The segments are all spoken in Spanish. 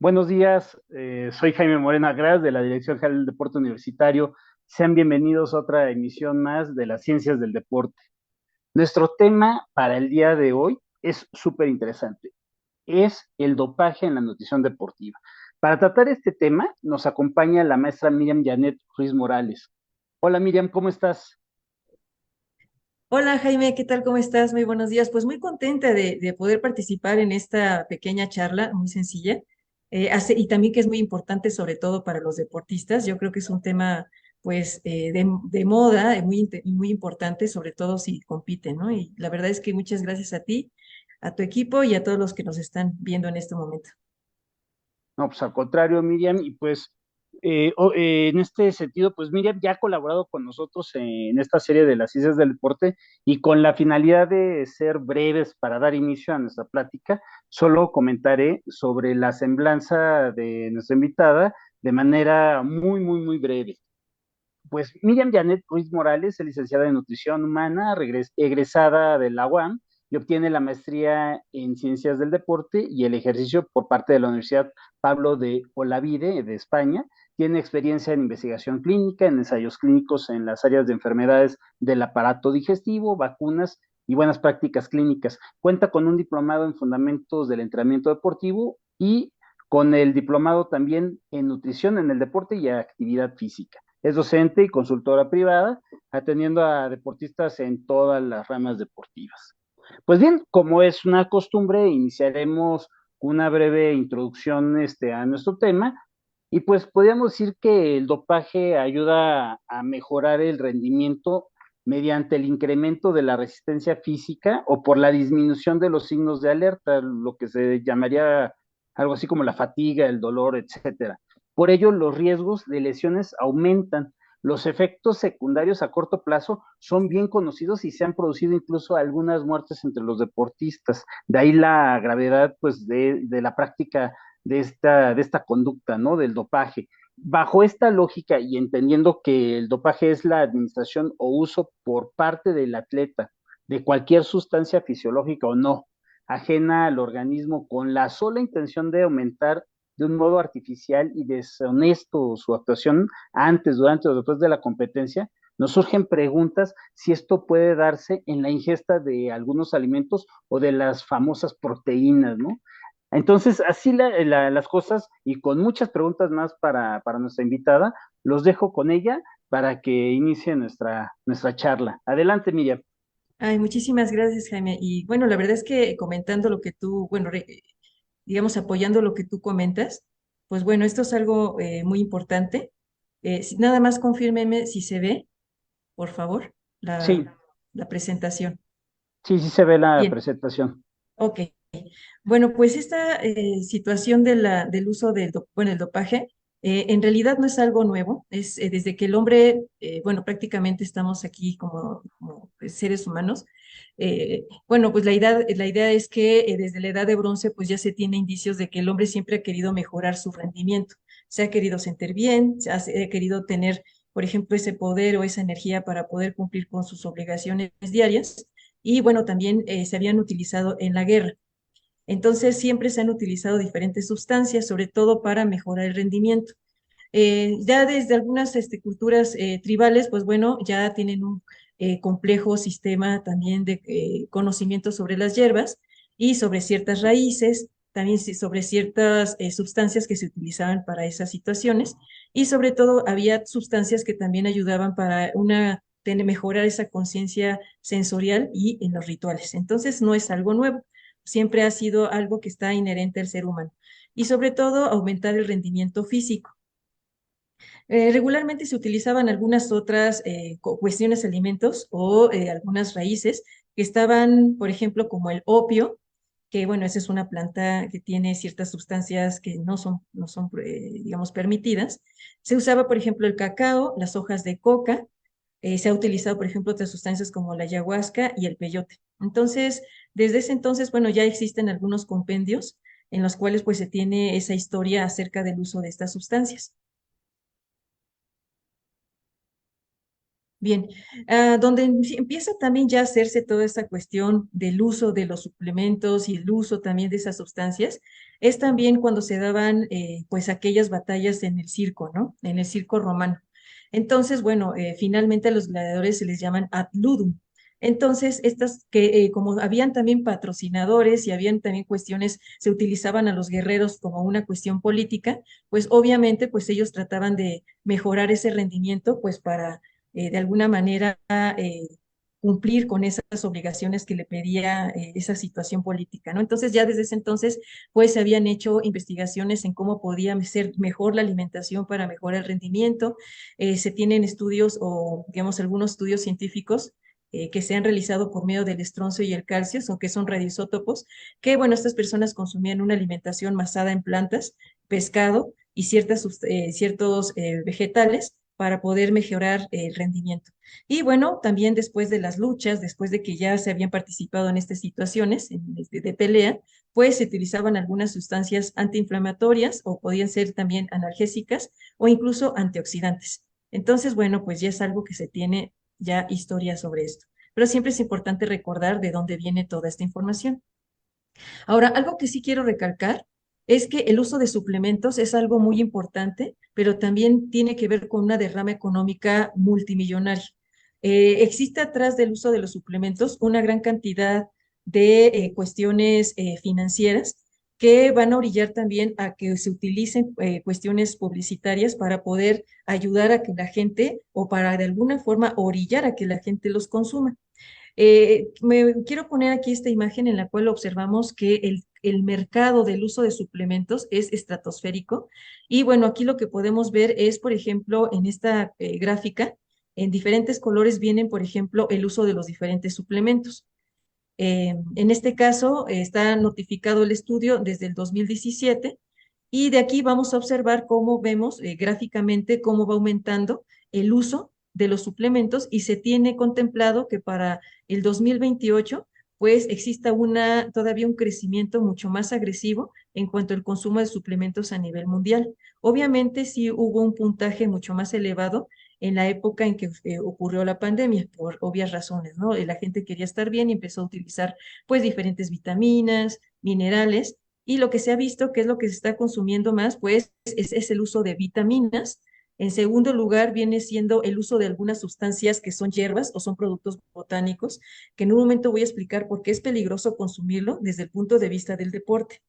Buenos días, soy Jaime Morena Gras de la Dirección General del Deporte Universitario. Sean bienvenidos a otra emisión más de las Ciencias del Deporte. Nuestro tema para el día de hoy es súper interesante. Es el dopaje en la nutrición deportiva. Para tratar este tema nos acompaña la maestra Miriam Janet Ruiz Morales. Hola Miriam, ¿cómo estás? Hola Jaime, ¿qué tal? ¿Cómo estás? Muy buenos días. Pues muy contenta de poder participar en esta pequeña charla, muy sencilla, y también que es muy importante sobre todo para los deportistas. Yo creo que es un tema pues de moda, muy importante, sobre todo si compiten, ¿no? Y la verdad es que muchas gracias a ti, a tu equipo y a todos los que nos están viendo en este momento. No, pues al contrario, Miriam, y pues en este sentido, pues Miriam ya ha colaborado con nosotros en esta serie de las ciencias del deporte y con la finalidad de ser breves para dar inicio a nuestra plática, solo comentaré sobre la semblanza de nuestra invitada de manera muy breve. Pues Miriam Janet Ruiz Morales es licenciada en nutrición humana, egresada de la UAM y obtiene la maestría en ciencias del deporte y el ejercicio por parte de la Universidad Pablo de Olavide de España. Tiene experiencia en investigación clínica, en ensayos clínicos en las áreas de enfermedades del aparato digestivo, vacunas y buenas prácticas clínicas. Cuenta con un diplomado en fundamentos del entrenamiento deportivo y con el diplomado también en nutrición en el deporte y actividad física. Es docente y consultora privada, atendiendo a deportistas en todas las ramas deportivas. Pues bien, como es una costumbre, iniciaremos una breve introducción a nuestro tema y pues podríamos decir que el dopaje ayuda a mejorar el rendimiento mediante el incremento de la resistencia física o por la disminución de los signos de alerta, lo que se llamaría algo así como la fatiga, el dolor, etcétera. Por ello, los riesgos de lesiones aumentan. Los efectos secundarios a corto plazo son bien conocidos y se han producido incluso algunas muertes entre los deportistas. De ahí la gravedad pues, de la práctica de esta conducta, ¿no? Del dopaje. Bajo esta lógica y entendiendo que el dopaje es la administración o uso por parte del atleta de cualquier sustancia fisiológica o no, ajena al organismo con la sola intención de aumentar de un modo artificial y deshonesto su actuación antes, durante o después de la competencia, nos surgen preguntas si esto puede darse en la ingesta de algunos alimentos o de las famosas proteínas, ¿no? Entonces, así las cosas y con muchas preguntas más para nuestra invitada, los dejo con ella para que inicie nuestra charla. Adelante, Miriam. Ay, muchísimas gracias, Jaime. Y bueno, la verdad es que comentando lo que tú, bueno, digamos, apoyando lo que tú comentas, pues bueno, esto es algo muy importante. Nada más confírmeme si se ve, por favor, Sí, la presentación. sí se ve la Bien, presentación. ok. Bueno, pues esta situación de del uso bueno, el dopaje, en realidad no es algo nuevo. Es desde que el hombre, bueno, prácticamente estamos aquí como pues, seres humanos. Bueno, pues la idea es que desde la edad de bronce, pues ya se tiene indicios de que el hombre siempre ha querido mejorar su rendimiento. Se ha querido sentir bien, se ha querido tener, por ejemplo, ese poder o esa energía para poder cumplir con sus obligaciones diarias. Y bueno, también se habían utilizado en la guerra. Entonces, siempre se han utilizado diferentes sustancias, sobre todo para mejorar el rendimiento. Ya desde algunas culturas tribales, pues bueno, ya tienen un complejo sistema también de conocimiento sobre las hierbas y sobre ciertas raíces, también sobre ciertas sustancias que se utilizaban para esas situaciones y sobre todo había sustancias que también ayudaban para mejorar esa conciencia sensorial y en los rituales. Entonces, no es algo nuevo, siempre ha sido algo que está inherente al ser humano y sobre todo aumentar el rendimiento físico. Regularmente se utilizaban algunas otras cuestiones alimentos o algunas raíces que estaban, por ejemplo, como el opio, que bueno, esa es una planta que tiene ciertas sustancias que no son digamos, permitidas. Se usaba, por ejemplo, el cacao, las hojas de coca, se ha utilizado, por ejemplo, otras sustancias como la ayahuasca y el peyote. Entonces, desde ese entonces, bueno, ya existen algunos compendios en los cuales pues se tiene esa historia acerca del uso de estas sustancias. Bien, donde empieza también ya a hacerse toda esta cuestión del uso de los suplementos y el uso también de esas sustancias, es también cuando se daban pues aquellas batallas en el circo, ¿no? En el circo romano. Entonces, bueno, finalmente a los gladiadores se les llaman ad ludum. Entonces, estas que como habían también patrocinadores y habían también cuestiones, se utilizaban a los guerreros como una cuestión política, pues obviamente pues ellos trataban de mejorar ese rendimiento pues para de alguna manera cumplir con esas obligaciones que le pedía esa situación política, ¿no? Entonces ya desde ese entonces, pues se habían hecho investigaciones en cómo podía ser mejor la alimentación para mejorar el rendimiento. Se tienen estudios o, digamos, algunos estudios científicos que se han realizado por medio del estroncio y el calcio, o que son radioisótopos, que, bueno, estas personas consumían una alimentación basada en plantas, pescado y ciertos vegetales para poder mejorar el rendimiento. Y bueno, también después de las luchas, después de que ya se habían participado en estas situaciones de pelea, pues se utilizaban algunas sustancias antiinflamatorias o podían ser también analgésicas o incluso antioxidantes. Entonces, bueno, pues ya es algo que se tiene ya historia sobre esto. Pero siempre es importante recordar de dónde viene toda esta información. Ahora, algo que sí quiero recalcar es que el uso de suplementos es algo muy importante, pero también tiene que ver con una derrama económica multimillonaria. Existe atrás del uso de los suplementos una gran cantidad de cuestiones financieras que van a orillar también a que se utilicen cuestiones publicitarias para poder ayudar a que la gente o para de alguna forma orillar a que la gente los consuma. Me quiero poner aquí esta imagen en la cual observamos que el mercado del uso de suplementos es estratosférico. Y bueno, aquí lo que podemos ver es, por ejemplo, en esta gráfica, en diferentes colores vienen, por ejemplo, el uso de los diferentes suplementos. En este caso, está notificado el estudio desde el 2017 y de aquí vamos a observar cómo vemos gráficamente cómo va aumentando el uso de los suplementos y se tiene contemplado que para el 2028 pues exista todavía un crecimiento mucho más agresivo en cuanto al consumo de suplementos a nivel mundial. Obviamente sí hubo un puntaje mucho más elevado en la época en que ocurrió la pandemia, por obvias razones, ¿no? La gente quería estar bien y empezó a utilizar pues diferentes vitaminas, minerales, y lo que se ha visto que es lo que se está consumiendo más, pues es el uso de vitaminas. En segundo lugar, viene siendo el uso de algunas sustancias que son hierbas o son productos botánicos, que en un momento voy a explicar por qué es peligroso consumirlo desde el punto de vista del deporte.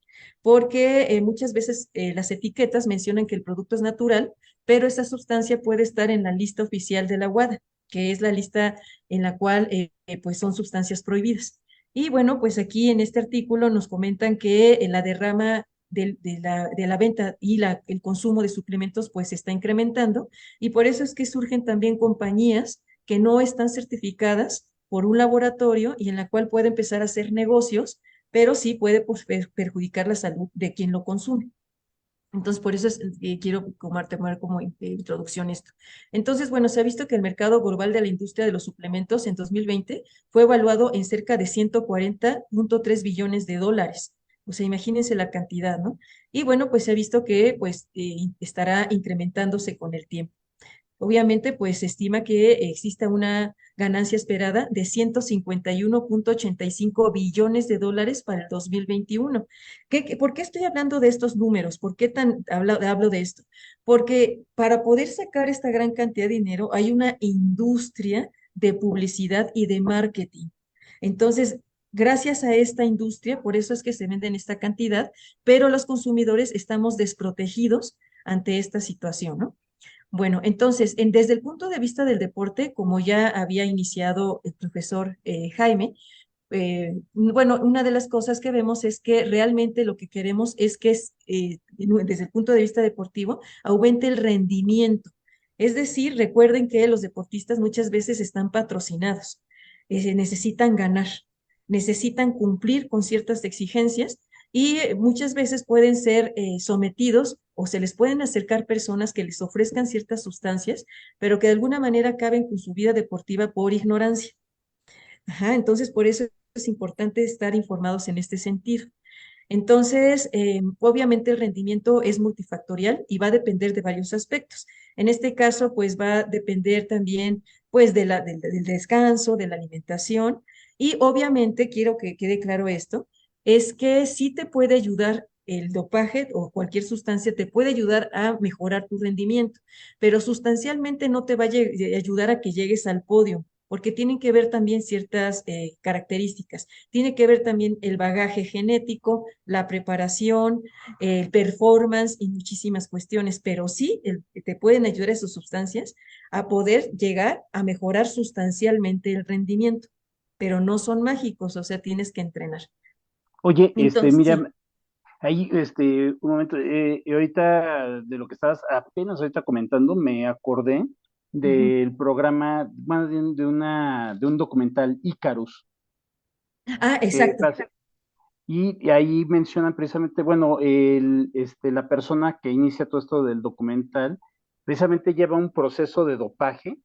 Porque muchas veces las etiquetas mencionan que el producto es natural, pero esa sustancia puede estar en la lista oficial de la WADA, que es la lista en la cual pues son sustancias prohibidas. Y bueno, pues aquí en este artículo nos comentan que la derrama de la venta y el consumo de suplementos pues se está incrementando y por eso es que surgen también compañías que no están certificadas por un laboratorio y en la cual puede empezar a hacer negocios, pero sí puede pues, perjudicar la salud de quien lo consume. Entonces, por eso quiero tomar como introducción esto. Entonces, bueno, se ha visto que el mercado global de la industria de los suplementos en 2020 fue evaluado en cerca de 140.3 billones de dólares. O sea, imagínense la cantidad, ¿no? Y bueno, pues se ha visto que pues estará incrementándose con el tiempo. Obviamente, pues se estima que exista una ganancia esperada de 151.85 billones de dólares para el 2021. ¿Por qué estoy hablando de estos números? ¿Por qué hablo de esto? Porque para poder sacar esta gran cantidad de dinero hay una industria de publicidad y de marketing. Entonces, gracias a esta industria, por eso es que se venden esta cantidad, pero los consumidores estamos desprotegidos ante esta situación, ¿no? Bueno, entonces, desde el punto de vista del deporte, como ya había iniciado el profesor Jaime, bueno, una de las cosas que vemos es que realmente lo que queremos es que desde el punto de vista deportivo aumente el rendimiento. Es decir, recuerden que los deportistas muchas veces están patrocinados, necesitan ganar, necesitan cumplir con ciertas exigencias y muchas veces pueden ser sometidos o se les pueden acercar personas que les ofrezcan ciertas sustancias, pero que de alguna manera acaben con su vida deportiva por ignorancia. Ajá, entonces por eso es importante estar informados en este sentido. Entonces, obviamente el rendimiento es multifactorial y va a depender de varios aspectos. En este caso, pues va a depender también pues del descanso, de la alimentación. Y obviamente quiero que quede claro esto, es que sí te puede ayudar el dopaje o cualquier sustancia, te puede ayudar a mejorar tu rendimiento, pero sustancialmente no te va a ayudar a que llegues al podio, porque tienen que ver también ciertas características. Tiene que ver también el bagaje genético, la preparación, el performance y muchísimas cuestiones, pero sí te pueden ayudar esas sustancias a poder llegar a mejorar sustancialmente el rendimiento, pero no son mágicos, o sea, tienes que entrenar. Oye, Entonces, sí. Miriam, ahí, un momento, ahorita de lo que estabas apenas ahorita comentando, me acordé Ujú. del programa, más bien de un documental, Icarus, Ah, que exacto. y ahí mencionan precisamente, bueno, la persona que inicia todo esto del documental, precisamente lleva un proceso de dopaje,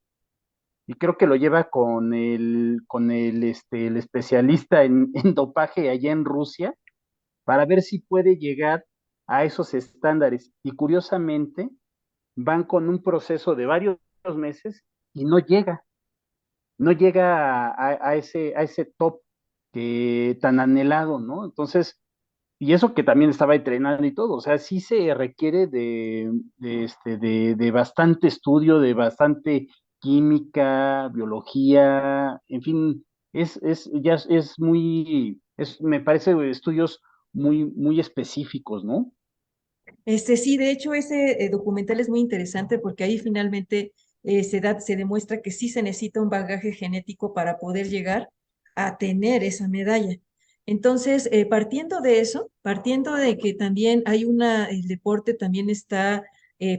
y creo que lo lleva el especialista en dopaje allá en Rusia, para ver si puede llegar a esos estándares. Y curiosamente, van con un proceso de varios meses y no llega a ese top que tan anhelado, ¿no? Entonces, y eso que también estaba entrenando y todo, o sea, sí se requiere de bastante estudio, de bastante química, biología, en fin, ya es muy, me parece estudios muy específicos, ¿no? Sí, de hecho, ese documental es muy interesante porque ahí finalmente se demuestra que sí se necesita un bagaje genético para poder llegar a tener esa medalla. Entonces, partiendo de eso, partiendo de que también el deporte también está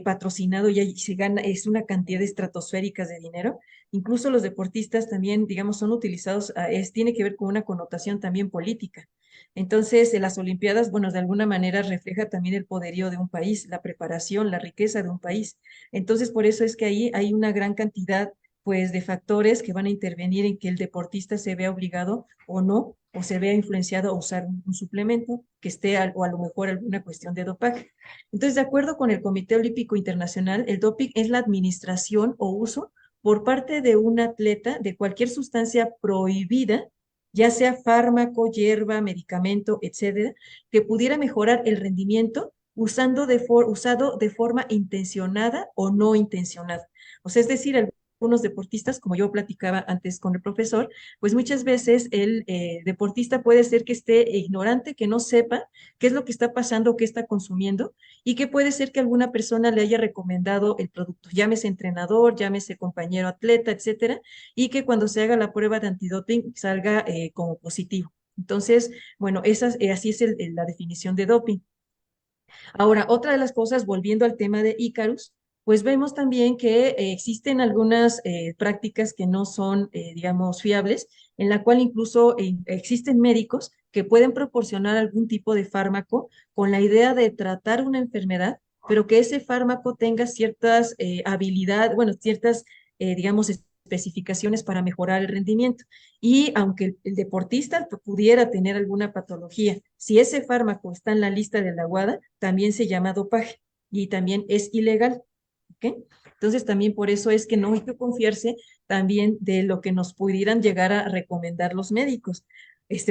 patrocinado y ahí se gana, es una cantidad estratosféricas de dinero. Incluso los deportistas también, digamos, son utilizados, tiene que ver con una connotación también política. Entonces, en las Olimpiadas, bueno, de alguna manera refleja también el poderío de un país, la preparación, la riqueza de un país. Entonces, por eso es que ahí hay una gran cantidad, pues, de factores que van a intervenir en que el deportista se vea obligado o no, o se vea influenciado a usar un suplemento que esté, o a lo mejor alguna cuestión de dopaje. Entonces, de acuerdo con el Comité Olímpico Internacional, el doping es la administración o uso por parte de un atleta de cualquier sustancia prohibida, ya sea fármaco, hierba, medicamento, etcétera, que pudiera mejorar el rendimiento usado de forma intencionada o no intencionada. O sea, es decir, algunos deportistas, como yo platicaba antes con el profesor, pues muchas veces el deportista puede ser que esté ignorante, que no sepa qué es lo que está pasando, qué está consumiendo, y que puede ser que alguna persona le haya recomendado el producto, llámese entrenador, llámese compañero atleta, etcétera, y que cuando se haga la prueba de antidoping salga como positivo. Entonces, bueno, así es la definición de doping. Ahora, otra de las cosas, volviendo al tema de Icarus, pues vemos también que existen algunas prácticas que no son, digamos, fiables, en la cual incluso existen médicos que pueden proporcionar algún tipo de fármaco con la idea de tratar una enfermedad, pero que ese fármaco tenga ciertas habilidades, bueno, ciertas, digamos, especificaciones para mejorar el rendimiento. Y aunque el deportista pudiera tener alguna patología, si ese fármaco está en la lista de la WADA, también se llama dopaje y también es ilegal. ¿Ok? Entonces también por eso es que no hay que confiarse también de lo que nos pudieran llegar a recomendar los médicos.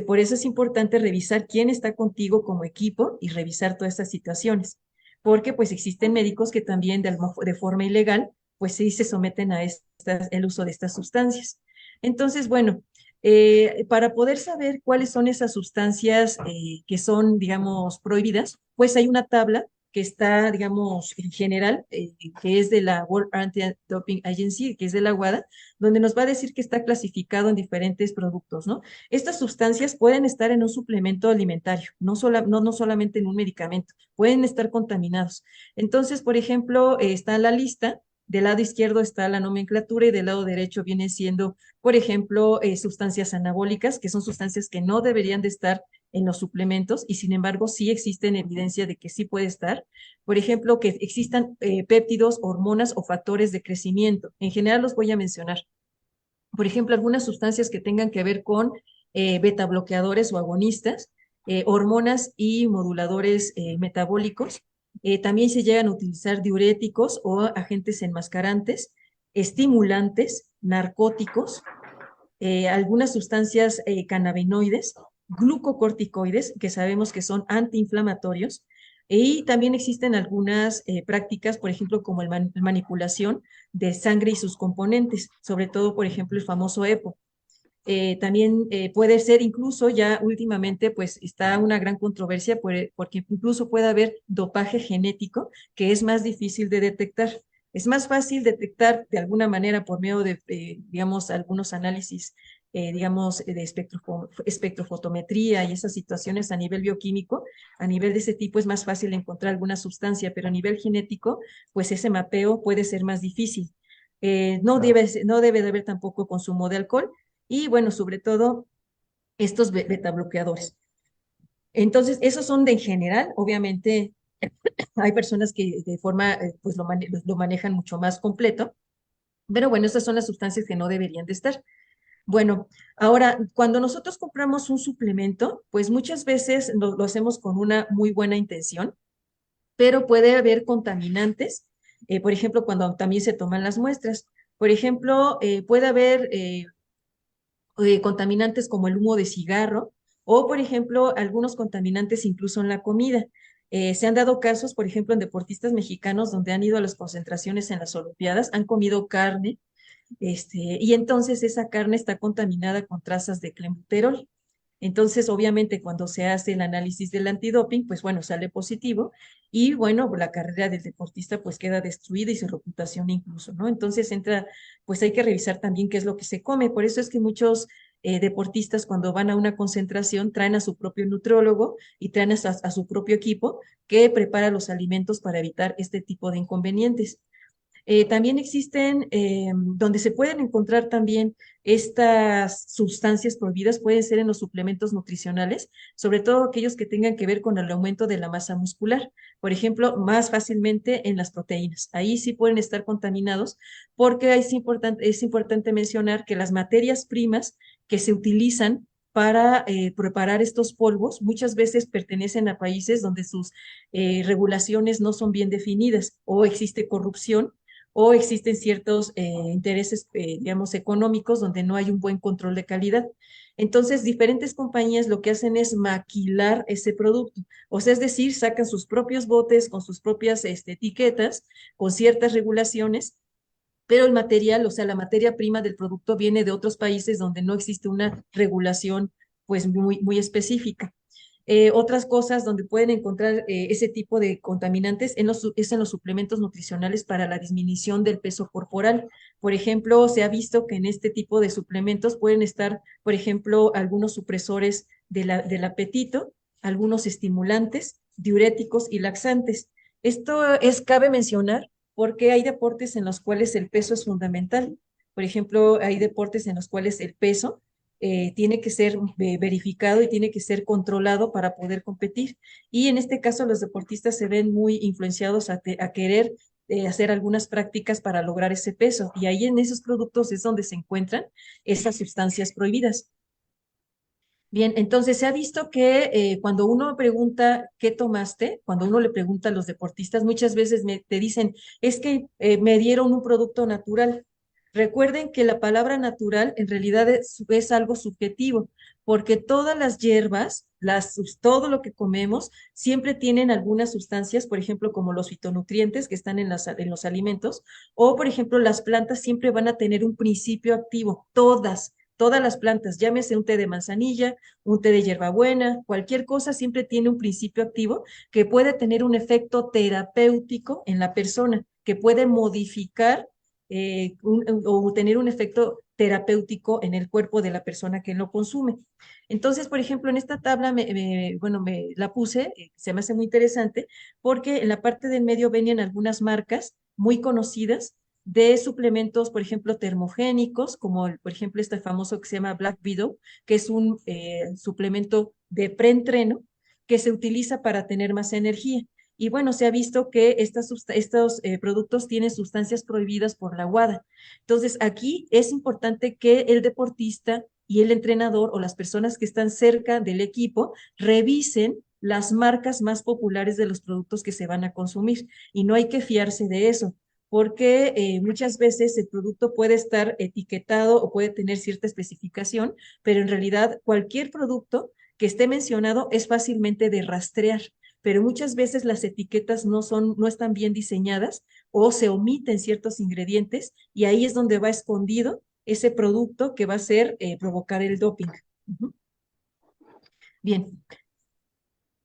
Por eso es importante revisar quién está contigo como equipo y revisar todas estas situaciones, porque pues existen médicos que también de forma ilegal, pues sí se someten a el uso de estas sustancias. Entonces, bueno, para poder saber cuáles son esas sustancias que son, digamos, prohibidas, pues hay una tabla que está, digamos, en general, que es de la World Anti-Doping Agency, que es de la WADA, donde nos va a decir que está clasificado en diferentes productos, ¿no? Estas sustancias pueden estar en un suplemento alimentario, no solamente en un medicamento, pueden estar contaminados. Entonces, por ejemplo, está la lista. Del lado izquierdo está la nomenclatura y del lado derecho viene siendo, por ejemplo, sustancias anabólicas, que son sustancias que no deberían de estar en los suplementos y sin embargo sí existen evidencia de que sí puede estar. Por ejemplo, que existan péptidos, hormonas o factores de crecimiento. En general los voy a mencionar. Por ejemplo, algunas sustancias que tengan que ver con beta bloqueadores o agonistas, hormonas y moduladores metabólicos. También se llegan a utilizar diuréticos o agentes enmascarantes. estimulantes, narcóticos, algunas sustancias cannabinoides, glucocorticoides, que sabemos que son antiinflamatorios, y también existen algunas prácticas, por ejemplo, como manipulación de sangre y sus componentes, sobre todo, por ejemplo, el famoso EPO. También puede ser incluso ya últimamente pues está una gran controversia porque incluso puede haber dopaje genético que es más difícil de detectar. Es más fácil detectar de alguna manera por medio de, digamos, algunos análisis, digamos, de espectrofotometría y esas situaciones a nivel bioquímico. A nivel de ese tipo es más fácil encontrar alguna sustancia, pero a nivel genético, pues ese mapeo puede ser más difícil. Claro. No debe de haber tampoco consumo de alcohol y bueno, sobre todo estos beta bloqueadores. Entonces, esos son de en general, obviamente hay personas que de forma, pues lo manejan mucho más completo, pero bueno, estas son las sustancias que no deberían de estar. Bueno, ahora, cuando nosotros compramos un suplemento, pues muchas veces lo hacemos con una muy buena intención, pero puede haber contaminantes, por ejemplo, cuando también se toman las muestras. Por ejemplo, puede haber contaminantes como el humo de cigarro o, por ejemplo, algunos contaminantes incluso en la comida. Se han dado casos, por ejemplo, en deportistas mexicanos donde han ido a las concentraciones en las Olimpiadas, han comido carne, y entonces esa carne está contaminada con trazas de clenbuterol. Entonces, obviamente, cuando se hace el análisis del antidoping, pues bueno, sale positivo y bueno, la carrera del deportista pues queda destruida y su reputación incluso, ¿no? Entonces entra, pues hay que revisar también qué es lo que se come. Por eso es que muchos deportistas cuando van a una concentración traen a su propio nutriólogo y traen a su propio equipo que prepara los alimentos para evitar este tipo de inconvenientes. También existen, donde se pueden encontrar también estas sustancias prohibidas, pueden ser en los suplementos nutricionales, sobre todo aquellos que tengan que ver con el aumento de la masa muscular. Por ejemplo, más fácilmente en las proteínas. Ahí sí pueden estar contaminados porque es importante mencionar que las materias primas que se utilizan para preparar estos polvos muchas veces pertenecen a países donde sus regulaciones no son bien definidas o existe corrupción o existen ciertos intereses, digamos, económicos donde no hay un buen control de calidad. Entonces, diferentes compañías lo que hacen es maquilar ese producto, o sea, es decir, sacan sus propios botes con sus propias etiquetas, con ciertas regulaciones, pero el material, o sea, la materia prima del producto viene de otros países donde no existe una regulación pues muy específica. Otras cosas donde pueden encontrar ese tipo de contaminantes es en los suplementos nutricionales para la disminución del peso corporal. Por ejemplo, se ha visto que en este tipo de suplementos pueden estar, por ejemplo, algunos supresores del apetito, algunos estimulantes, diuréticos y laxantes. Cabe mencionar porque hay deportes en los cuales el peso es fundamental. Por ejemplo, hay deportes en los cuales el peso tiene que ser verificado y tiene que ser controlado para poder competir. Y en este caso los deportistas se ven muy influenciados a querer hacer algunas prácticas para lograr ese peso. Y ahí en esos productos es donde se encuentran esas sustancias prohibidas. Bien, entonces se ha visto que cuando uno pregunta qué tomaste, cuando uno le pregunta a los deportistas, muchas veces te dicen, es que me dieron un producto natural. Recuerden que la palabra natural en realidad es algo subjetivo, porque todas las hierbas, todo lo que comemos, siempre tienen algunas sustancias, por ejemplo, como los fitonutrientes que están en los alimentos, o por ejemplo, las plantas siempre van a tener un principio activo, todas las plantas, llámese un té de manzanilla, un té de hierbabuena, cualquier cosa siempre tiene un principio activo que puede tener un efecto terapéutico en la persona, que puede modificar o tener un efecto terapéutico en el cuerpo de la persona que lo consume. Entonces, por ejemplo, en esta tabla, bueno, me la puse, se me hace muy interesante, porque en la parte del medio venían algunas marcas muy conocidas de suplementos, por ejemplo, termogénicos, como por ejemplo este famoso que se llama Black Widow, que es un suplemento de preentreno que se utiliza para tener más energía. Y bueno, se ha visto que estos productos tienen sustancias prohibidas por la WADA. Entonces, aquí es importante que el deportista y el entrenador o las personas que están cerca del equipo revisen las marcas más populares de los productos que se van a consumir. Y no hay que fiarse de eso, porque muchas veces el producto puede estar etiquetado o puede tener cierta especificación, pero en realidad cualquier producto que esté mencionado es fácilmente de rastrear, pero muchas veces las etiquetas no están bien diseñadas o se omiten ciertos ingredientes y ahí es donde va escondido ese producto que va a ser provocar el doping. Ujú. Bien,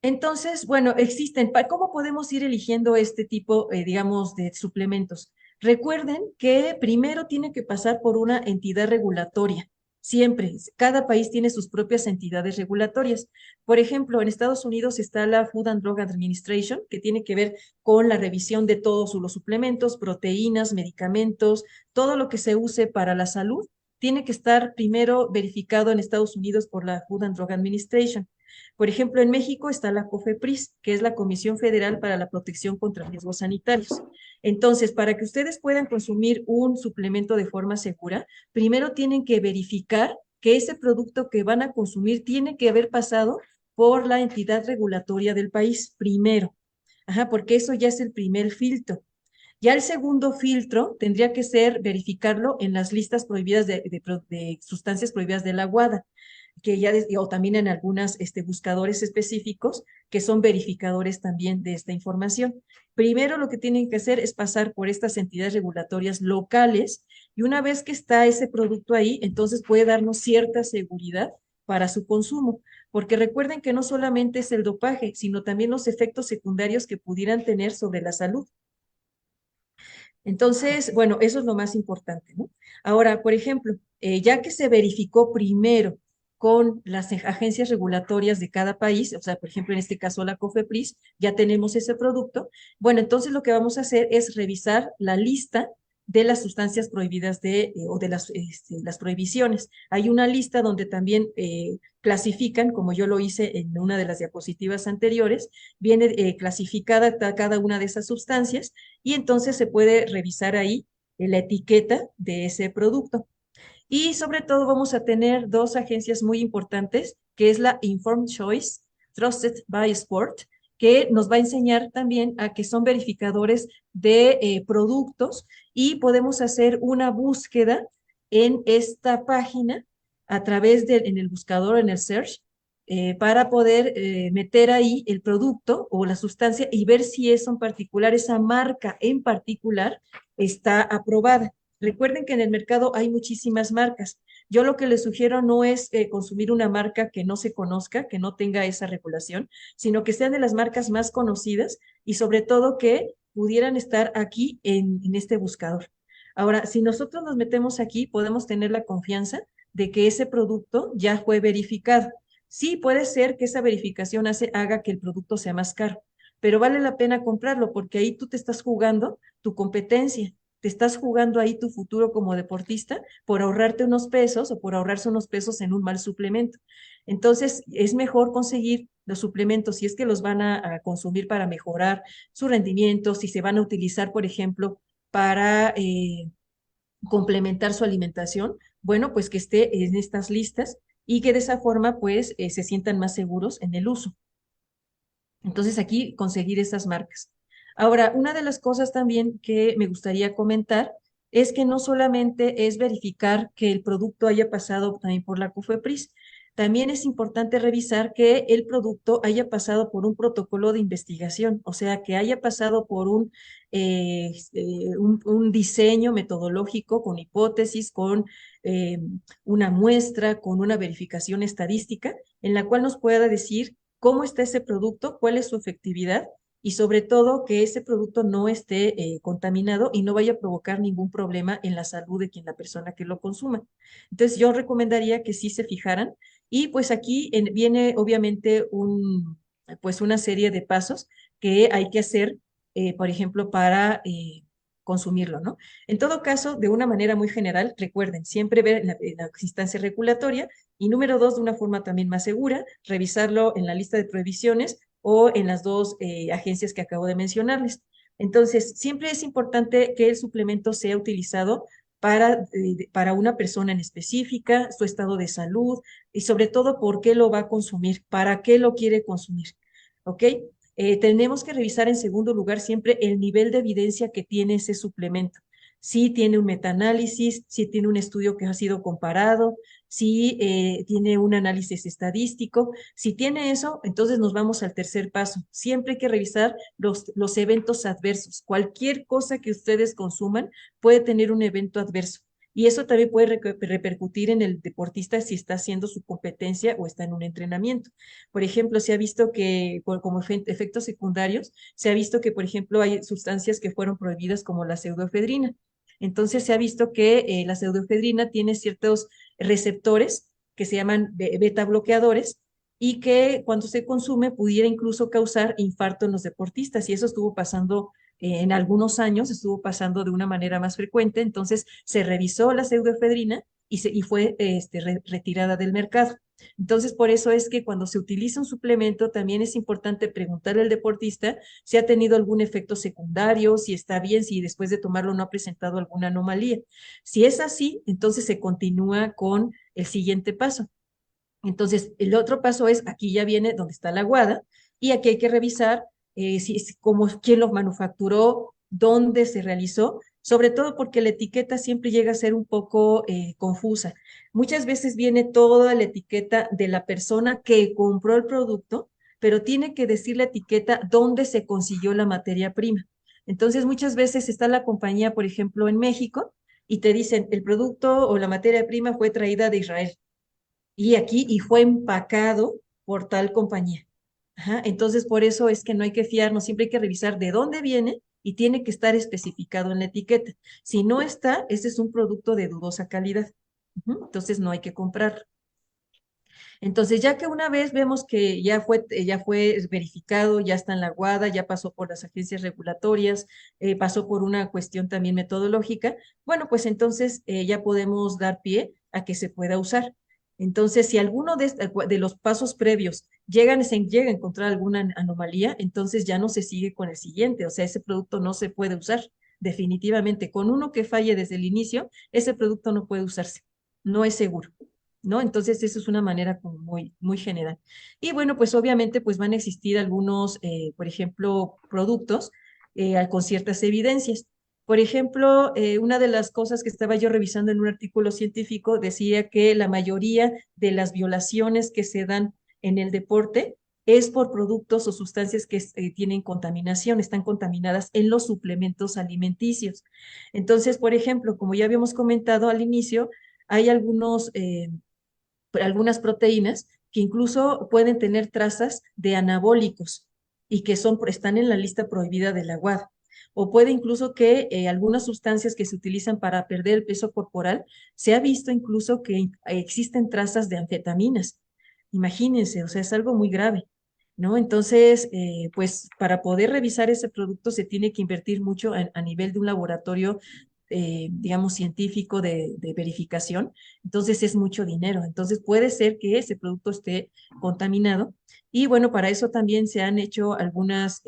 entonces, bueno, existen, ¿cómo podemos ir eligiendo este tipo, digamos, de suplementos? Recuerden que primero tiene que pasar por una entidad regulatoria. Siempre, cada país tiene sus propias entidades regulatorias. Por ejemplo, en Estados Unidos está la Food and Drug Administration, que tiene que ver con la revisión de todos los suplementos, proteínas, medicamentos, todo lo que se use para la salud, tiene que estar primero verificado en Estados Unidos por la Food and Drug Administration. Por ejemplo, en México está la COFEPRIS, que es la Comisión Federal para la Protección contra Riesgos Sanitarios. Entonces, para que ustedes puedan consumir un suplemento de forma segura, primero tienen que verificar que ese producto que van a consumir tiene que haber pasado por la entidad regulatoria del país, primero. Ajá, porque eso ya es el primer filtro. Ya el segundo filtro tendría que ser verificarlo en las listas prohibidas de sustancias prohibidas de la WADA, que ya o también en algunos buscadores específicos que son verificadores también de esta información. Primero lo que tienen que hacer es pasar por estas entidades regulatorias locales y una vez que está ese producto ahí, entonces puede darnos cierta seguridad para su consumo, porque recuerden que no solamente es el dopaje, sino también los efectos secundarios que pudieran tener sobre la salud. Entonces, bueno, eso es lo más importante, ¿no? Ahora, por ejemplo, ya que se verificó primero con las agencias regulatorias de cada país, o sea, por ejemplo, en este caso la COFEPRIS, ya tenemos ese producto, bueno, entonces lo que vamos a hacer es revisar la lista de las sustancias prohibidas o de las prohibiciones. Hay una lista donde también clasifican, como yo lo hice en una de las diapositivas anteriores, viene clasificada cada una de esas sustancias y entonces se puede revisar ahí la etiqueta de ese producto. Y sobre todo vamos a tener dos agencias muy importantes, que es la Informed Choice, Trusted by Sport, que nos va a enseñar también a que son verificadores de productos y podemos hacer una búsqueda en esta página a través en el buscador, en el search, para poder meter ahí el producto o la sustancia y ver si eso en particular, esa marca en particular, está aprobada. Recuerden que en el mercado hay muchísimas marcas. Yo lo que les sugiero no es consumir una marca que no se conozca, que no tenga esa regulación, sino que sean de las marcas más conocidas y sobre todo que pudieran estar aquí en este buscador. Ahora, si nosotros nos metemos aquí, podemos tener la confianza de que ese producto ya fue verificado. Sí, puede ser que esa verificación haga que el producto sea más caro, pero vale la pena comprarlo porque ahí tú te estás jugando tu competencia, te estás jugando ahí tu futuro como deportista por ahorrarte unos pesos o por ahorrarse unos pesos en un mal suplemento. Entonces, es mejor conseguir los suplementos si es que los van a consumir para mejorar su rendimiento, si se van a utilizar, por ejemplo, para complementar su alimentación, bueno, pues que esté en estas listas y que de esa forma, pues, se sientan más seguros en el uso. Entonces, aquí conseguir esas marcas. Ahora, una de las cosas también que me gustaría comentar es que no solamente es verificar que el producto haya pasado también por la COFEPRIS, también es importante revisar que el producto haya pasado por un protocolo de investigación, o sea, que haya pasado por un diseño metodológico con hipótesis, con eh, una muestra, con una verificación estadística, en la cual nos pueda decir cómo está ese producto, cuál es su efectividad y sobre todo que ese producto no esté contaminado y no vaya a provocar ningún problema en la salud de quien la persona que lo consuma. Entonces yo recomendaría que sí se fijaran y pues aquí viene obviamente pues una serie de pasos que hay que hacer, por ejemplo, para consumirlo, ¿no? En todo caso, de una manera muy general, recuerden, siempre ver la instancia regulatoria y número dos, de una forma también más segura, revisarlo en la lista de prohibiciones o en las dos agencias que acabo de mencionarles. Entonces, siempre es importante que el suplemento sea utilizado para una persona en específica, su estado de salud y sobre todo por qué lo va a consumir, para qué lo quiere consumir. ¿Ok? Tenemos que revisar en segundo lugar siempre el nivel de evidencia que tiene ese suplemento. Si tiene un metaanálisis, si tiene un estudio que ha sido comparado, si tiene un análisis estadístico. Si tiene eso, entonces nos vamos al tercer paso. Siempre hay que revisar los eventos adversos. Cualquier cosa que ustedes consuman puede tener un evento adverso. Y eso también puede repercutir en el deportista si está haciendo su competencia o está en un entrenamiento. Por ejemplo, se ha visto que como efectos secundarios, se ha visto que, por ejemplo, hay sustancias que fueron prohibidas como la pseudoefedrina. Entonces se ha visto que la pseudoefedrina tiene ciertos receptores que se llaman beta bloqueadores y que cuando se consume pudiera incluso causar infarto en los deportistas. Y eso estuvo pasando en algunos años, estuvo pasando de una manera más frecuente. Entonces se revisó la pseudoefedrina y fue retirada del mercado. Entonces, por eso es que cuando se utiliza un suplemento, también es importante preguntarle al deportista si ha tenido algún efecto secundario, si está bien, si después de tomarlo no ha presentado alguna anomalía. Si es así, entonces se continúa con el siguiente paso. Entonces, el otro paso es, aquí ya viene donde está la aguada, y aquí hay que revisar quién lo manufacturó, dónde se realizó, sobre todo porque la etiqueta siempre llega a ser un poco confusa. Muchas veces viene toda la etiqueta de la persona que compró el producto, pero tiene que decir la etiqueta dónde se consiguió la materia prima. Entonces, muchas veces está la compañía, por ejemplo, en México, y te dicen, el producto o la materia prima fue traída de Israel y fue empacado por tal compañía. Ajá, entonces, por eso es que no hay que fiarnos, siempre hay que revisar de dónde viene y tiene que estar especificado en la etiqueta. Si no está, ese es un producto de dudosa calidad. Entonces, no hay que comprar. Entonces, ya que una vez vemos que ya fue verificado, ya está en la guada, ya pasó por las agencias regulatorias, pasó por una cuestión también metodológica, bueno, pues entonces ya podemos dar pie a que se pueda usar. Entonces, si alguno de los pasos previos llega a encontrar alguna anomalía, entonces ya no se sigue con el siguiente, o sea, ese producto no se puede usar definitivamente. Con uno que falle desde el inicio, ese producto no puede usarse, no es seguro. ¿No? Entonces, eso es una manera como muy, muy general. Y bueno, pues obviamente pues van a existir algunos, por ejemplo, productos con ciertas evidencias. Por ejemplo, una de las cosas que estaba yo revisando en un artículo científico decía que la mayoría de las violaciones que se dan en el deporte es por productos o sustancias que tienen contaminación, están contaminadas en los suplementos alimenticios. Entonces, por ejemplo, como ya habíamos comentado al inicio, hay algunas proteínas que incluso pueden tener trazas de anabólicos y que están en la lista prohibida de la WAD. O puede incluso que algunas sustancias que se utilizan para perder el peso corporal, se ha visto incluso que existen trazas de anfetaminas. Imagínense, o sea, es algo muy grave. ¿No? Entonces, pues para poder revisar ese producto se tiene que invertir mucho a nivel de un laboratorio, digamos, científico de verificación. Entonces es mucho dinero. Entonces puede ser que ese producto esté contaminado. Y bueno, para eso también se han hecho algunas,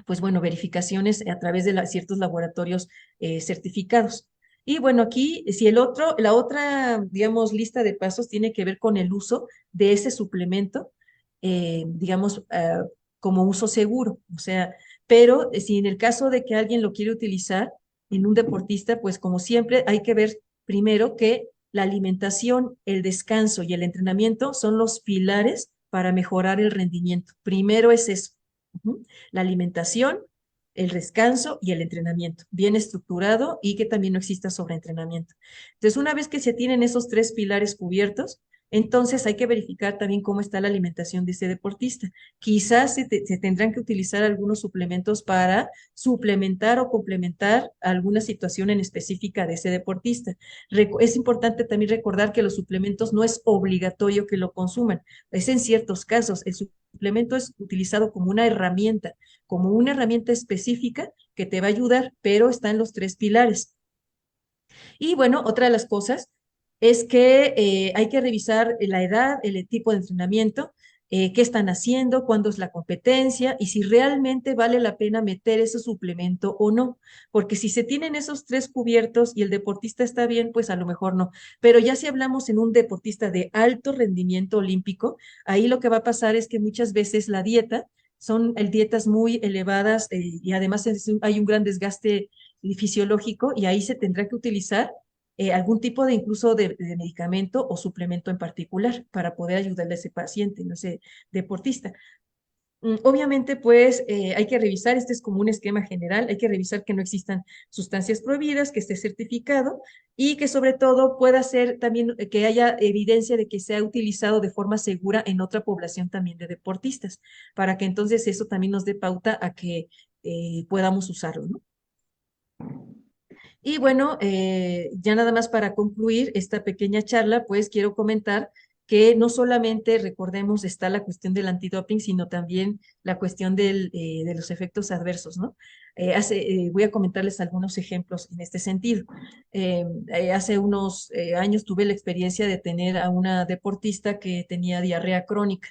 pues bueno, verificaciones a través de ciertos laboratorios certificados. Y bueno, aquí, si la otra, digamos, lista de pasos tiene que ver con el uso de ese suplemento, digamos, como uso seguro. O sea, pero si en el caso de que alguien lo quiere utilizar en un deportista, pues como siempre hay que ver primero que la alimentación, el descanso y el entrenamiento son los pilares para mejorar el rendimiento. Primero es eso. La alimentación, el descanso y el entrenamiento, bien estructurado y que también no exista sobreentrenamiento. Entonces, una vez que se tienen esos tres pilares cubiertos, entonces hay que verificar también cómo está la alimentación de ese deportista. Quizás se tendrán que utilizar algunos suplementos para suplementar o complementar alguna situación en específica de ese deportista. Es importante también recordar que los suplementos no es obligatorio que lo consuman, es en ciertos casos. El suplemento es utilizado como una herramienta específica que te va a ayudar, pero está en los tres pilares. Y bueno, otra de las cosas es que hay que revisar la edad, el tipo de entrenamiento, qué están haciendo, cuándo es la competencia y si realmente vale la pena meter ese suplemento o no. Porque si se tienen esos tres cubiertos y el deportista está bien, pues a lo mejor no. Pero ya si hablamos en un deportista de alto rendimiento olímpico, ahí lo que va a pasar es que muchas veces la dieta son dietas muy elevadas y además hay un gran desgaste fisiológico y ahí se tendrá que utilizar algún tipo de incluso de medicamento o suplemento en particular para poder ayudarle a ese paciente, no sé, deportista. Obviamente, pues hay que revisar, este es como un esquema general, hay que revisar que no existan sustancias prohibidas, que esté certificado y que sobre todo pueda ser también que haya evidencia de que se ha utilizado de forma segura en otra población también de deportistas, para que entonces eso también nos dé pauta a que podamos usarlo, ¿no? Y bueno, ya nada más para concluir esta pequeña charla, pues quiero comentar que no solamente, recordemos, está la cuestión del antidoping, sino también la cuestión de los efectos adversos, ¿no? Voy a comentarles algunos ejemplos en este sentido. Hace unos años tuve la experiencia de tener a una deportista que tenía diarrea crónica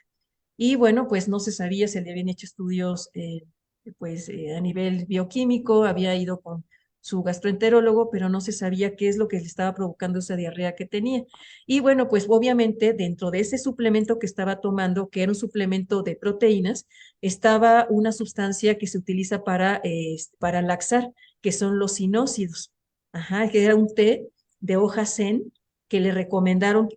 y bueno, pues no se sabía, se le habían hecho estudios a nivel bioquímico, había ido con su gastroenterólogo, pero no se sabía qué es lo que le estaba provocando esa diarrea que tenía. Y bueno, pues obviamente dentro de ese suplemento que estaba tomando, que era un suplemento de proteínas, estaba una sustancia que se utiliza para laxar, que son los sinócidos. Ajá, que era un té de hoja zen que le recomendaron,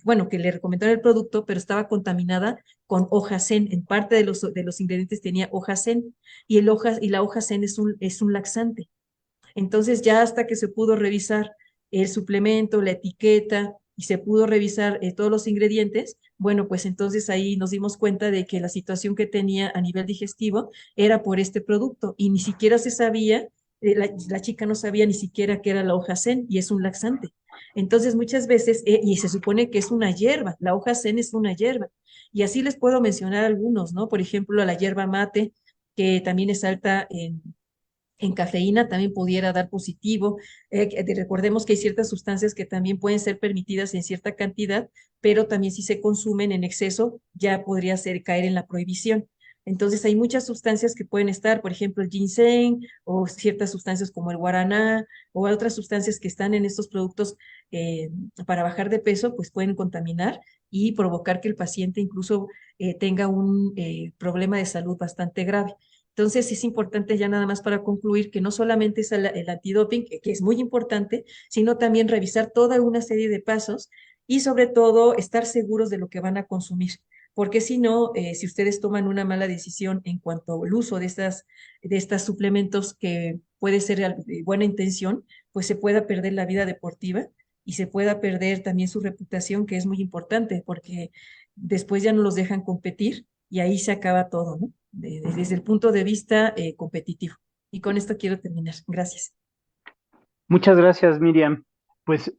bueno, que le recomendaron el producto, pero estaba contaminada con hoja zen. En parte de los ingredientes tenía hoja zen y la hoja zen es un laxante. Entonces ya hasta que se pudo revisar el suplemento, la etiqueta y se pudo revisar todos los ingredientes, bueno, pues entonces ahí nos dimos cuenta de que la situación que tenía a nivel digestivo era por este producto y ni siquiera se sabía, la chica no sabía ni siquiera qué era la hoja zen y es un laxante. Entonces muchas veces, y se supone que es una hierba, la hoja zen es una hierba. Y así les puedo mencionar algunos, ¿no? Por ejemplo, la hierba mate, que también es alta en cafeína también pudiera dar positivo. Recordemos que hay ciertas sustancias que también pueden ser permitidas en cierta cantidad, pero también si se consumen en exceso ya podría ser caer en la prohibición. Entonces hay muchas sustancias que pueden estar, por ejemplo, el ginseng o ciertas sustancias como el guaraná o otras sustancias que están en estos productos eh, para bajar de peso, pues pueden contaminar y provocar que el paciente incluso tenga un problema de salud bastante grave. Entonces, es importante ya nada más para concluir que no solamente es el antidoping, que es muy importante, sino también revisar toda una serie de pasos y sobre todo estar seguros de lo que van a consumir. Porque si no, si ustedes toman una mala decisión en cuanto al uso de estas suplementos que puede ser de buena intención, pues se pueda perder la vida deportiva y se pueda perder también su reputación, que es muy importante, porque después ya no los dejan competir y ahí se acaba todo, ¿no? Desde el punto de vista competitivo. Y con esto quiero terminar. Gracias. Muchas gracias, Miriam. Pues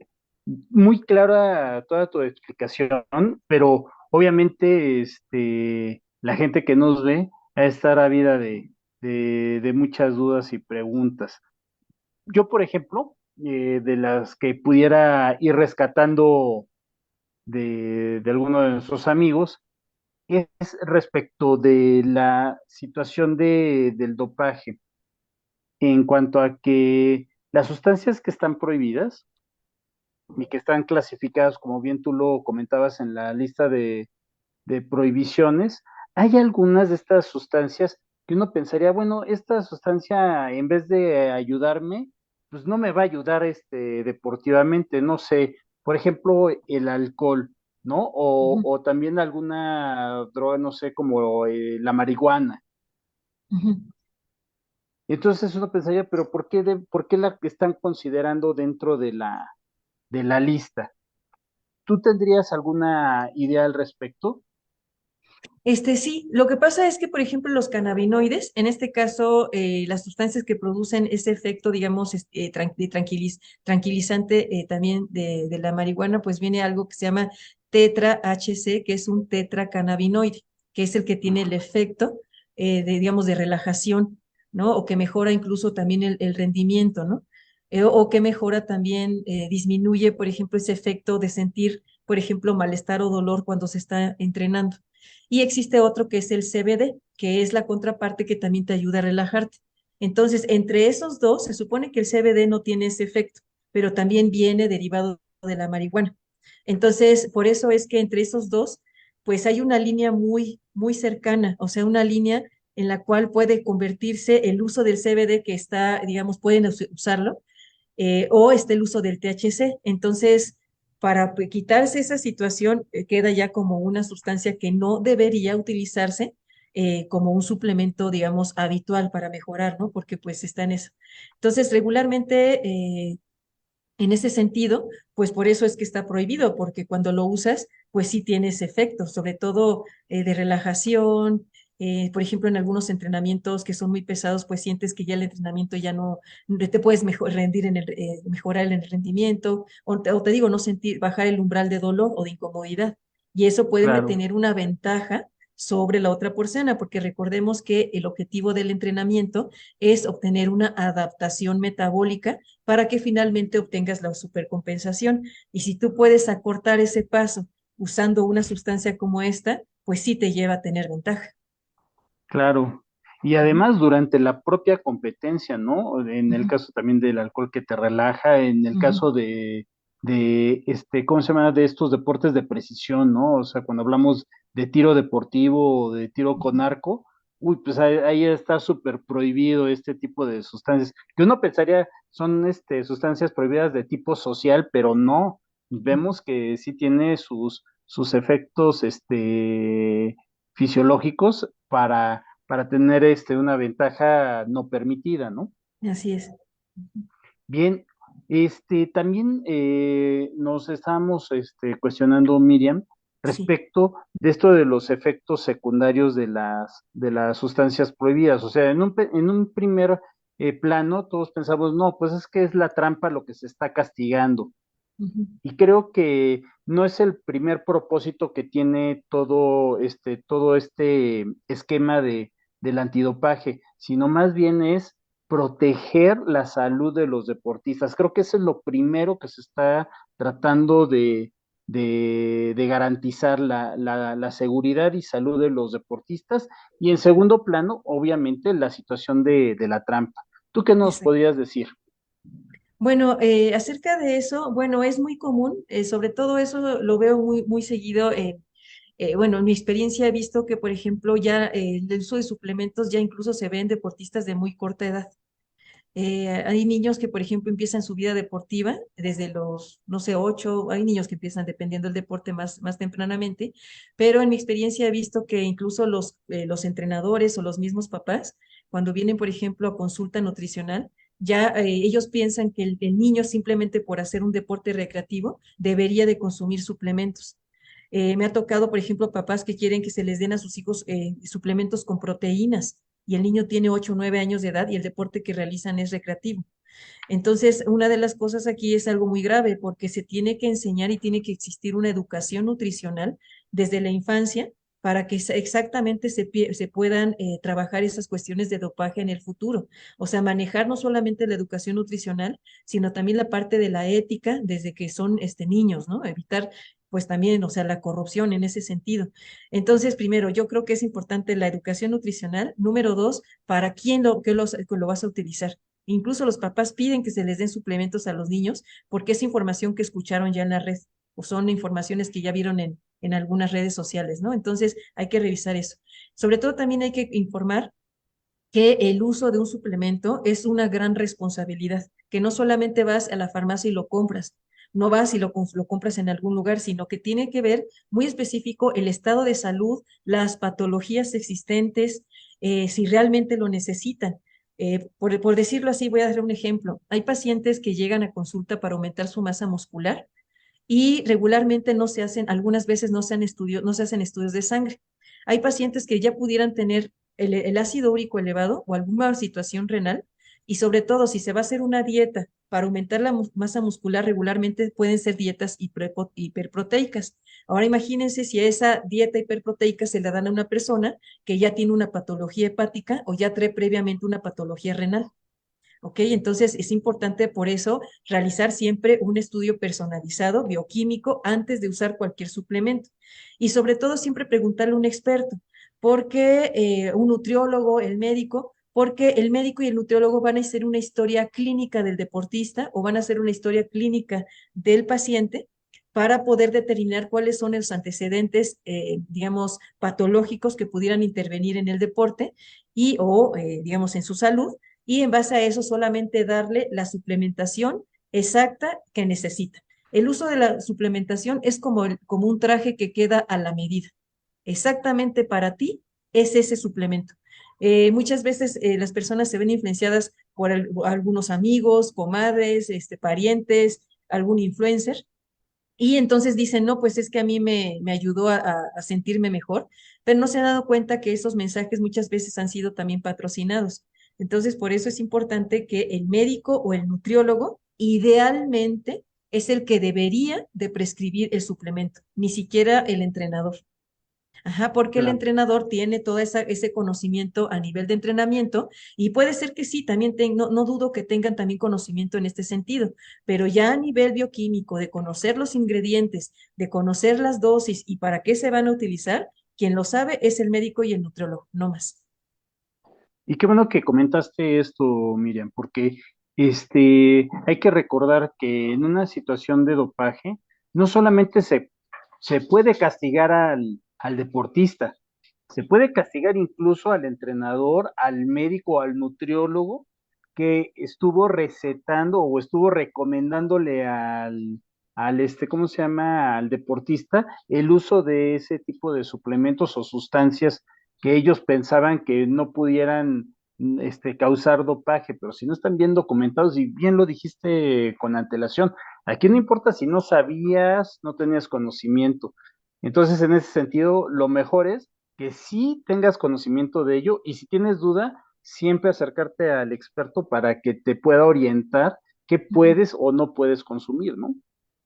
muy clara toda tu explicación, pero obviamente la gente que nos ve va a estar ávida de muchas dudas y preguntas. Yo, por ejemplo, de las que pudiera ir rescatando de alguno de nuestros amigos, es respecto de la situación del dopaje, en cuanto a que las sustancias que están prohibidas y que están clasificadas, como bien tú lo comentabas en la lista de prohibiciones, hay algunas de estas sustancias que uno pensaría, bueno, esta sustancia en vez de ayudarme, pues no me va a ayudar deportivamente, no sé, por ejemplo, el alcohol, ¿no? Ujú, O también alguna droga, no sé, como la marihuana. ujú. Entonces uno pensaría, pero ¿por qué la están considerando dentro de la lista? ¿Tú tendrías alguna idea al respecto? Sí, lo que pasa es que, por ejemplo, los cannabinoides, en este caso, las sustancias que producen ese efecto, digamos, tranquilizante también de la marihuana, pues viene algo que se llama tetra-HC, que es un tetracannabinoide, que es el que tiene el efecto digamos, de relajación, ¿no? O que mejora incluso también el rendimiento, ¿no? O que mejora también, disminuye, por ejemplo, ese efecto de sentir, por ejemplo, malestar o dolor cuando se está entrenando. Y existe otro que es el CBD, que es la contraparte que también te ayuda a relajarte. Entonces, entre esos dos, se supone que el CBD no tiene ese efecto, pero también viene derivado de la marihuana. Entonces, por eso es que entre esos dos pues hay una línea muy cercana, o sea, una línea en la cual puede convertirse el uso del CBD que está, digamos, pueden usarlo, o el uso del THC. Entonces, para quitarse esa situación, queda ya como una sustancia que no debería utilizarse como un suplemento, digamos, habitual para mejorar, ¿no? Porque pues está en eso. Entonces, regularmente, en ese sentido, pues por eso es que está prohibido, porque cuando lo usas, pues sí tienes efectos, sobre todo de relajación. Por ejemplo, en algunos entrenamientos que son muy pesados, pues sientes que ya el entrenamiento ya no te puedes rendir mejorar el rendimiento, o te digo, no sentir, bajar el umbral de dolor o de incomodidad. Y eso puede Claro. tener una ventaja sobre la otra persona, porque recordemos que el objetivo del entrenamiento es obtener una adaptación metabólica para que finalmente obtengas la supercompensación. Y si tú puedes acortar ese paso usando una sustancia como esta, pues sí te lleva a tener ventaja. Claro. Y Ujú, además durante la propia competencia, ¿no? En el ujú, caso también del alcohol que te relaja, en el ujú, caso de ¿cómo se llama? De estos deportes de precisión, ¿no? O sea, cuando hablamos de tiro deportivo o de tiro con ujú, arco, uy, pues ahí está súper prohibido este tipo de sustancias, que uno pensaría son sustancias prohibidas de tipo social, pero no. ujú. Vemos que sí tiene sus efectos, fisiológicos para tener una ventaja no permitida, ¿no? Así es. Ujú. Bien, también nos estábamos cuestionando, Miriam, Sí. respecto de esto de los efectos secundarios de las sustancias prohibidas. O sea, en un primer plano, todos pensamos, no, pues es que es la trampa lo que se está castigando. Ujú. Y creo que no es el primer propósito que tiene todo este esquema del antidopaje, sino más bien es proteger la salud de los deportistas. Creo que eso es lo primero que se está tratando de garantizar la seguridad y salud de los deportistas. Y en segundo plano, obviamente, la situación de la trampa. ¿Tú qué nos Exacto. podrías decir? Bueno, acerca de eso, bueno, es muy común, sobre todo eso lo veo muy seguido. Bueno, en mi experiencia he visto que, por ejemplo, ya el uso de suplementos ya incluso se ve en deportistas de muy corta edad. Hay niños que, por ejemplo, empiezan su vida deportiva desde los, no sé, 8, hay niños que empiezan dependiendo del deporte más tempranamente, pero en mi experiencia he visto que incluso los entrenadores o los mismos papás, cuando vienen, por ejemplo, a consulta nutricional, ya ellos piensan que el niño simplemente por hacer un deporte recreativo debería de consumir suplementos. Me ha tocado, por ejemplo, papás que quieren que se les den a sus hijos suplementos con proteínas y el niño tiene 8 o 9 años de edad y el deporte que realizan es recreativo. Entonces, una de las cosas aquí es algo muy grave porque se tiene que enseñar y tiene que existir una educación nutricional desde la infancia para que exactamente se puedan trabajar esas cuestiones de dopaje en el futuro. O sea, manejar no solamente la educación nutricional, sino también la parte de la ética desde que son niños, ¿no? Evitar pues también, o sea, la corrupción en ese sentido. Entonces, primero, yo creo que es importante la educación nutricional. Número dos, ¿para quién lo vas a utilizar? Incluso los papás piden que se les den suplementos a los niños porque es información que escucharon ya en la red o son informaciones que ya vieron en algunas redes sociales, ¿no? Entonces hay que revisar eso. Sobre todo también hay que informar que el uso de un suplemento es una gran responsabilidad, que no solamente vas a la farmacia y lo compras, no vas y lo compras en algún lugar, sino que tiene que ver muy específico el estado de salud, las patologías existentes, si realmente lo necesitan. Por decirlo así, voy a dar un ejemplo. Hay pacientes que llegan a consulta para aumentar su masa muscular y regularmente no se hacen, algunas veces no se hacen estudios de sangre. Hay pacientes que ya pudieran tener el ácido úrico elevado o alguna situación renal y sobre todo si se va a hacer una dieta para aumentar la masa muscular regularmente pueden ser dietas hiperproteicas. Ahora imagínense si a esa dieta hiperproteica se la dan a una persona que ya tiene una patología hepática o ya trae previamente una patología renal. ¿Ok? Entonces es importante por eso realizar siempre un estudio personalizado, bioquímico, antes de usar cualquier suplemento. Y sobre todo siempre preguntarle a un experto, porque un nutriólogo, el médico, porque el médico y el nutriólogo van a hacer una historia clínica del deportista o van a hacer una historia clínica del paciente para poder determinar cuáles son los antecedentes, digamos, patológicos que pudieran intervenir en el deporte y o, digamos, en su salud, y en base a eso solamente darle la suplementación exacta que necesita. El uso de la suplementación es como un traje que queda a la medida. Exactamente para ti es ese suplemento. Muchas veces las personas se ven influenciadas por algunos amigos, comadres, parientes, algún influencer, y entonces dicen, no, pues es que a mí me ayudó a sentirme mejor, pero no se han dado cuenta que esos mensajes muchas veces han sido también patrocinados. Entonces, por eso es importante que el médico o el nutriólogo, idealmente, es el que debería de prescribir el suplemento, ni siquiera el entrenador. Ajá, porque el Claro. entrenador tiene todo ese conocimiento a nivel de entrenamiento y puede ser que sí, también no dudo que tengan también conocimiento en este sentido, pero ya a nivel bioquímico, de conocer los ingredientes, de conocer las dosis y para qué se van a utilizar, quien lo sabe es el médico y el nutriólogo, no más. Y qué bueno que comentaste esto, Miriam, porque hay que recordar que en una situación de dopaje, no solamente se puede castigar al deportista, se puede castigar incluso al entrenador, al médico, al nutriólogo que estuvo recetando o estuvo recomendándole ¿cómo se llama? Al deportista el uso de ese tipo de suplementos o sustancias que ellos pensaban que no pudieran causar dopaje, pero si no están bien documentados y bien lo dijiste con antelación, aquí no importa si no sabías, no tenías conocimiento. Entonces, en ese sentido, lo mejor es que sí tengas conocimiento de ello y si tienes duda, siempre acercarte al experto para que te pueda orientar qué Ujú. puedes o no puedes consumir, ¿no?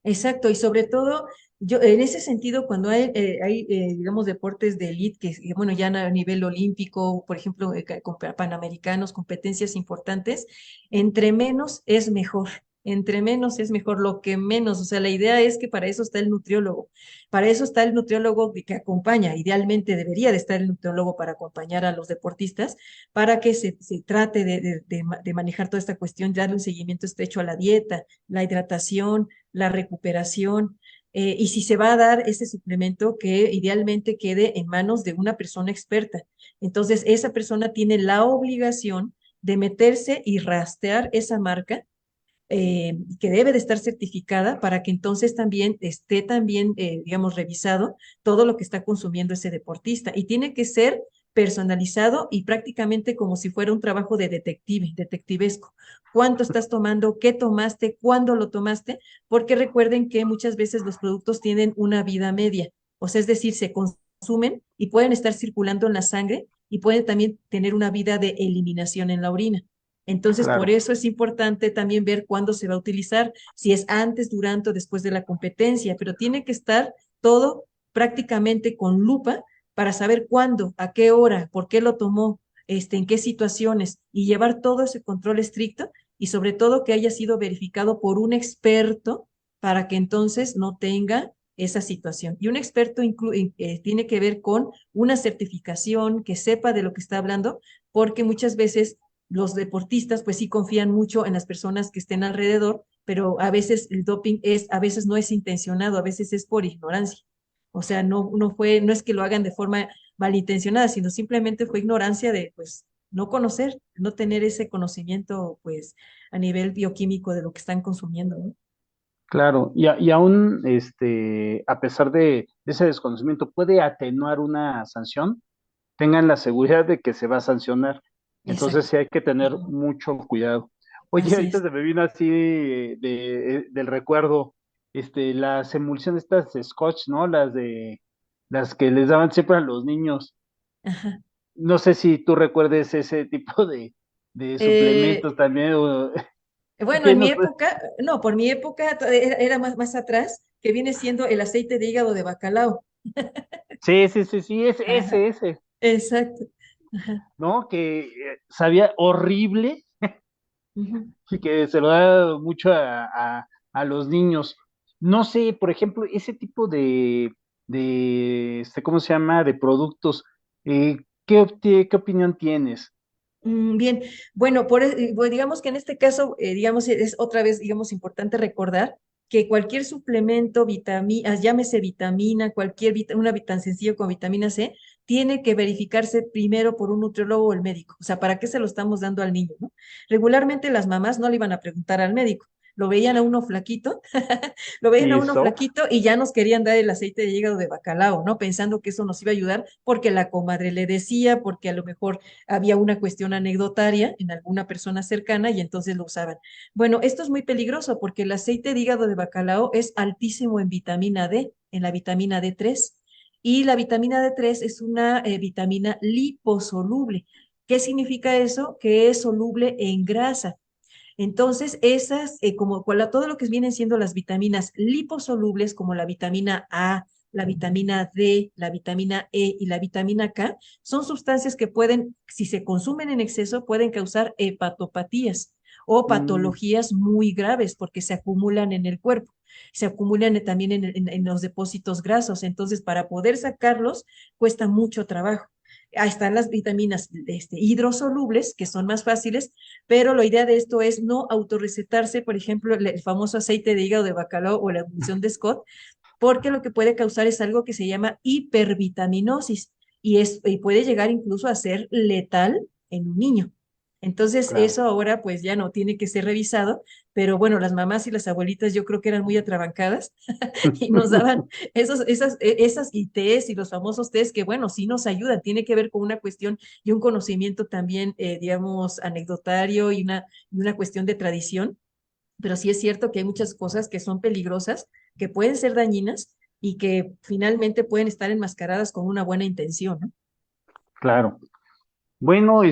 Exacto, y sobre todo, yo en ese sentido, cuando digamos, deportes de élite, bueno, ya a nivel olímpico, por ejemplo, con panamericanos, competencias importantes, entre menos es mejor. Entre menos es mejor, lo que menos, o sea, la idea es que para eso está el nutriólogo, para eso está el nutriólogo que acompaña, idealmente debería de estar el nutriólogo para acompañar a los deportistas, para que se trate de manejar toda esta cuestión, darle un seguimiento estrecho a la dieta, la hidratación, la recuperación, y si se va a dar ese suplemento, que idealmente quede en manos de una persona experta. Entonces, esa persona tiene la obligación de meterse y rastrear esa marca, que debe de estar certificada para que entonces también esté también, digamos, revisado todo lo que está consumiendo ese deportista. Y tiene que ser personalizado y prácticamente como si fuera un trabajo de detective, detectivesco. ¿Cuánto estás tomando? ¿Qué tomaste? ¿Cuándo lo tomaste? Porque recuerden que muchas veces los productos tienen una vida media, o sea, es decir, se consumen y pueden estar circulando en la sangre y pueden también tener una vida de eliminación en la orina. Entonces, por Claro. eso es importante también ver cuándo se va a utilizar, si es antes, durante o después de la competencia, pero tiene que estar todo prácticamente con lupa para saber cuándo, a qué hora, por qué lo tomó, en qué situaciones, y llevar todo ese control estricto y sobre todo que haya sido verificado por un experto para que entonces no tenga esa situación. Y un experto tiene que ver con una certificación, que sepa de lo que está hablando, porque muchas veces los deportistas pues sí confían mucho en las personas que estén alrededor, pero a veces el doping a veces no es intencionado, a veces es por ignorancia. O sea, no es que lo hagan de forma malintencionada, sino simplemente fue ignorancia de, pues, no conocer, no tener ese conocimiento, pues, a nivel bioquímico de lo que están consumiendo, ¿no? Claro, y aún a pesar de ese desconocimiento, puede atenuar una sanción, tengan la seguridad de que se va a sancionar. Entonces Exacto. sí hay que tener Ujú. mucho cuidado. Oye, Así ahorita es. se me vino así del recuerdo, las emulsiones estas de Scotch, ¿no? Las que les daban siempre a los niños. Ajá. No sé si tú recuerdes ese tipo de Eh, suplementos también, o bueno, ¿qué en mi nos puede- época, no, por mi época era más atrás, que viene siendo el aceite de hígado de bacalao. Sí, sí, sí, sí, Ajá, ese, exacto. Ajá. ¿no? Que sabía horrible Ujú. y que se lo da mucho a los niños. No sé, por ejemplo, ese tipo ¿cómo se llama? De productos, ¿qué opinión tienes? Bien, bueno, bueno, digamos que en este caso, digamos, es otra vez, digamos, importante recordar. que cualquier suplemento, vitamina, llámese vitamina, tan sencillo como vitamina C, tiene que verificarse primero por un nutriólogo o el médico. O sea, ¿para qué se lo estamos dando al niño, no? Regularmente las mamás no le iban a preguntar al médico. Lo veían a uno flaquito, lo veían a Y uno flaquito y ya nos querían dar el aceite de hígado de bacalao, ¿no? Pensando que eso nos iba a ayudar porque la comadre le decía, porque a lo mejor había una cuestión anecdotaria en alguna persona cercana y entonces lo usaban. Bueno, esto es muy peligroso porque el aceite de hígado de bacalao es altísimo en vitamina D, en la vitamina D3. Y la vitamina D3 es una vitamina liposoluble. ¿Qué significa eso? Que es soluble en grasa. Entonces, esas, todo lo que vienen siendo las vitaminas liposolubles, como la vitamina A, la vitamina D, la vitamina E y la vitamina K, son sustancias que pueden, si se consumen en exceso, pueden causar hepatopatías o mm, patologías muy graves porque se acumulan en el cuerpo, se acumulan también en los depósitos grasos. Entonces, para poder sacarlos, cuesta mucho trabajo. Ahí están las vitaminas hidrosolubles, que son más fáciles, pero la idea de esto es no autorrecetarse, por ejemplo, el famoso aceite de hígado de bacalao o la emulsión de Scott, porque lo que puede causar es algo que se llama hipervitaminosis y puede llegar incluso a ser letal en un niño. Entonces, claro. eso ahora pues ya no tiene que ser revisado, pero bueno, las mamás y las abuelitas yo creo que eran muy atrabancadas y nos daban esas y tés y los famosos tés que bueno, sí nos ayudan, tiene que ver con una cuestión y un conocimiento también, digamos, anecdotario y una cuestión de tradición, pero sí es cierto que hay muchas cosas que son peligrosas, que pueden ser dañinas y que finalmente pueden estar enmascaradas con una buena intención, ¿no? Claro. Bueno,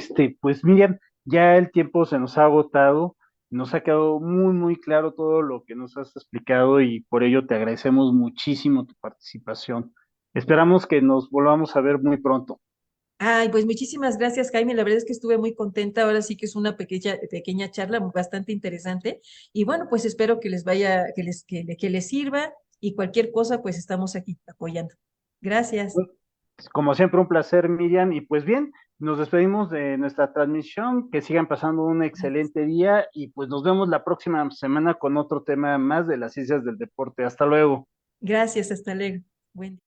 pues Miriam, ya el tiempo se nos ha agotado, nos ha quedado muy, muy claro todo lo que nos has explicado y por ello te agradecemos muchísimo tu participación. Esperamos que nos volvamos a ver muy pronto. Ay, pues muchísimas gracias, Jaime. La verdad es que estuve muy contenta. Ahora sí que es una pequeña charla bastante interesante. Y bueno, pues espero que les vaya, que les sirva y cualquier cosa, pues estamos aquí apoyando. Gracias. Como siempre, un placer, Miriam. Y pues bien, nos despedimos de nuestra transmisión. Que sigan pasando un excelente día y pues nos vemos la próxima semana con otro tema más de las ciencias del deporte. Hasta luego. Gracias, hasta luego. Buen